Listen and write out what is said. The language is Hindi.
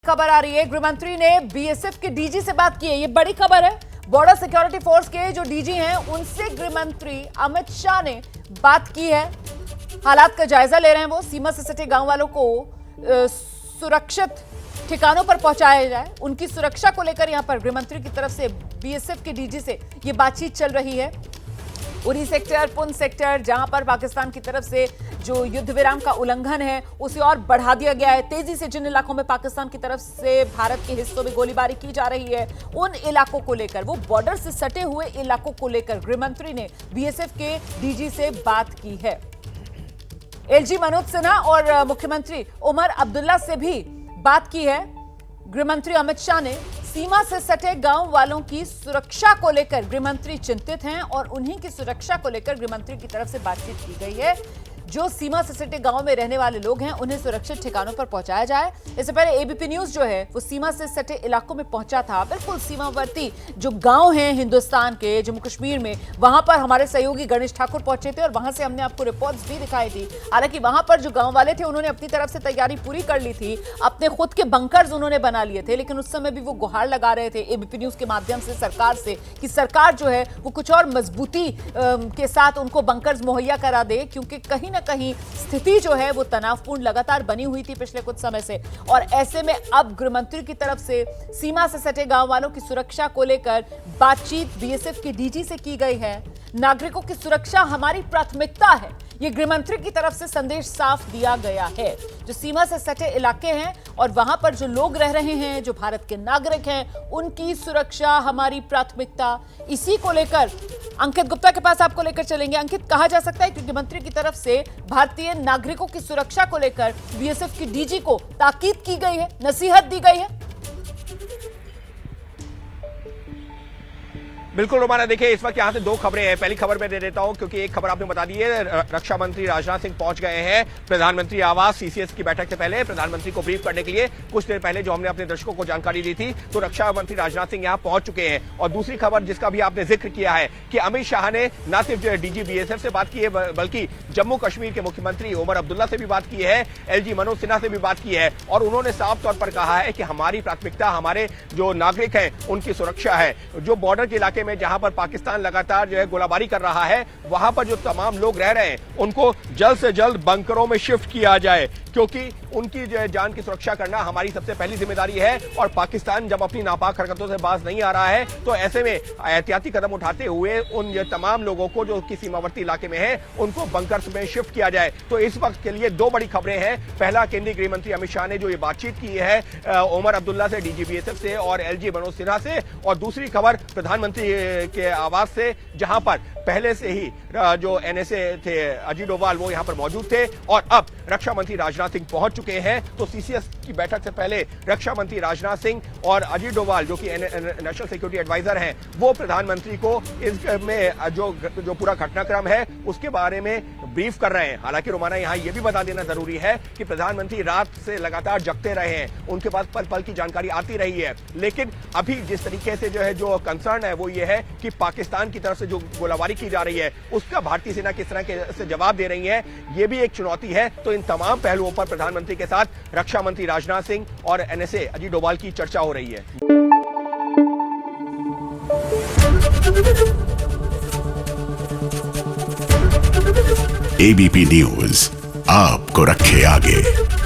खबर आ रही है, गृहमंत्री ने बीएसएफ के डीजी से बात की है। ये बड़ी खबर है। बॉर्डर सिक्योरिटी फोर्स के जो डीजी हैं उनसे गृहमंत्री अमित शाह ने बात की है। हालात का जायजा ले रहे हैं वो। सीमा से सटे गांव वालों को सुरक्षित ठिकानों पर पहुंचाया जाए, उनकी सुरक्षा को लेकर यहां पर गृहमंत्री की तरफ से बीएसएफ के डीजी से ये बातचीत चल रही है। उरी सेक्टर, पुंछ सेक्टर, जहां पर पाकिस्तान की तरफ से जो युद्ध विराम का उल्लंघन है उसे और बढ़ा दिया गया है। तेजी से जिन इलाकों में पाकिस्तान की तरफ से भारत के हिस्सों में गोलीबारी की जा रही है, उन इलाकों को लेकर, वो बॉर्डर से सटे हुए इलाकों को लेकर गृहमंत्री ने बीएसएफ के डीजी से बात की है। एलजी मनोज सिन्हा और मुख्यमंत्री उमर अब्दुल्ला से भी बात की है। गृहमंत्री अमित शाह ने सीमा से सटे गांव वालों की सुरक्षा को लेकर गृहमंत्री चिंतित हैं और उन्हीं की सुरक्षा को लेकर गृहमंत्री की तरफ से बातचीत की गई है। जो सीमा से सटे गांव में रहने वाले लोग हैं उन्हें सुरक्षित ठिकानों पर पहुंचाया जाए। इससे पहले एबीपी न्यूज जो है वो सीमा से सटे इलाकों में पहुंचा था। बिल्कुल सीमावर्ती जो गांव हैं हिंदुस्तान के, जम्मू कश्मीर में, वहां पर हमारे सहयोगी गणेश ठाकुर पहुंचे थे और वहां से हमने आपको रिपोर्ट्स भी दिखाई थी। हालांकि वहां पर जो गांव वाले थे उन्होंने अपनी तरफ से तैयारी पूरी कर ली थी, अपने खुद के बंकर्स उन्होंने बना लिए थे, लेकिन उस समय भी वो गुहार लगा रहे थे एबीपी न्यूज के माध्यम से सरकार से कि सरकार जो है वो कुछ और मजबूती के साथ उनको बंकर्स मुहैया करा दे, क्योंकि कहीं ना कहीं स्थिति जो है वो तनावपूर्ण लगातार बनी हुई थी पिछले कुछ समय से। और ऐसे में अब गृहमंत्री की तरफ से सीमा से सटे गांव वालों की सुरक्षा को लेकर बातचीत बीएसएफ के डीजी से की गई है। नागरिकों की सुरक्षा हमारी प्राथमिकता है, ये गृहमंत्री की तरफ से संदेश साफ दिया गया है। जो सीमा से सटे इलाके हैं और वहां पर जो लोग रह रहे हैं, जो भारत के नागरिक हैं, उनकी सुरक्षा हमारी प्राथमिकता। इसी को लेकर अंकित गुप्ता के पास आपको लेकर चलेंगे। अंकित, कहा जा सकता है कि गृहमंत्री की तरफ से भारतीय नागरिकों की सुरक्षा को लेकर बीएसएफ की डीजी को ताकीद की गई है, नसीहत दी गई है। बिल्कुल रोमाना, देखिए इस वक्त यहाँ से दो खबरें हैं। पहली खबर मैं दे देता हूँ क्योंकि एक खबर आपने बता दी है। रक्षा मंत्री राजनाथ सिंह पहुंच गए हैं प्रधानमंत्री आवास। सीसीएस की बैठक से पहले प्रधानमंत्री को ब्रीफ करने के लिए कुछ देर पहले जो हमने अपने दर्शकों को जानकारी दी थी, तो रक्षा मंत्री राजनाथ सिंह यहाँ पहुंच चुके हैं। और दूसरी खबर जिसका भी आपने जिक्र किया है कि अमित शाह ने न सिर्फ डीजी बीएसएफ से बात की है बल्कि जम्मू कश्मीर के मुख्यमंत्री उमर अब्दुल्ला से भी बात की है, एलजी मनोज सिन्हा से भी बात की है। और उन्होंने साफ तौर पर कहा है कि हमारी प्राथमिकता हमारे जो नागरिक हैं उनकी सुरक्षा है। जो बॉर्डर के इलाके में जहां पर पाकिस्तान लगातार जो है गोलाबारी कर रहा है, वहां पर जो तमाम लोग रह रहे हैं उनको जल्द से जल्द बंकरों में शिफ्ट किया जाए, क्योंकि उनकी जो है जान की सुरक्षा करना हमारी सबसे पहली जिम्मेदारी है। और पाकिस्तान जब अपनी नापाक हरकतों से बाज नहीं आ रहा है तो ऐसे में एहतियाती कदम उठाते हुए उन तमाम लोगों को जो कि सीमावर्ती इलाके में है उनको बंकर्स में शिफ्ट किया जाए। तो इस वक्त के लिए दो बड़ी खबरें हैं। पहला, केंद्रीय गृह मंत्री अमित शाह ने जो ये बातचीत की है उमर अब्दुल्ला से, डीजी बीएसएफ से और एलजी मनोज सिन्हा से। और दूसरी खबर प्रधानमंत्री के आवास से, जहां पर पहले से ही जो एनएसए थे अजीत डोभाल वो यहां पर मौजूद थे और अब रक्षा मंत्री राजनाथ सिंह पहुंच चुके हैं। तो सीसीएस की बैठक से पहले रक्षा मंत्री राजनाथ सिंह और अजीत डोभाल जो कि नेशनल सिक्योरिटी एडवाइजर हैं, वो प्रधानमंत्री को इसमें जो पूरा घटनाक्रम है उसके बारे में ब्रीफ कर रहे हैं। हालांकि रोमाना यहां यह भी बता देना जरूरी है कि प्रधानमंत्री रात से लगातार जगते रहे हैं, उनके पास पल पल की जानकारी आती रही है। लेकिन अभी जिस तरीके से जो है जो कंसर्न है वो ये है कि पाकिस्तान की तरफ से जो गोलाबारी की जा रही है उसका भारतीय सेना किस तरह से जवाब दे रही है, ये भी एक चुनौती है। तो इन तमाम पहलुओं पर प्रधानमंत्री के साथ रक्षा मंत्री राजनाथ सिंह और एनएसए अजीत डोभाल की चर्चा हो रही है। एबीपी न्यूज आपको रखे आगे।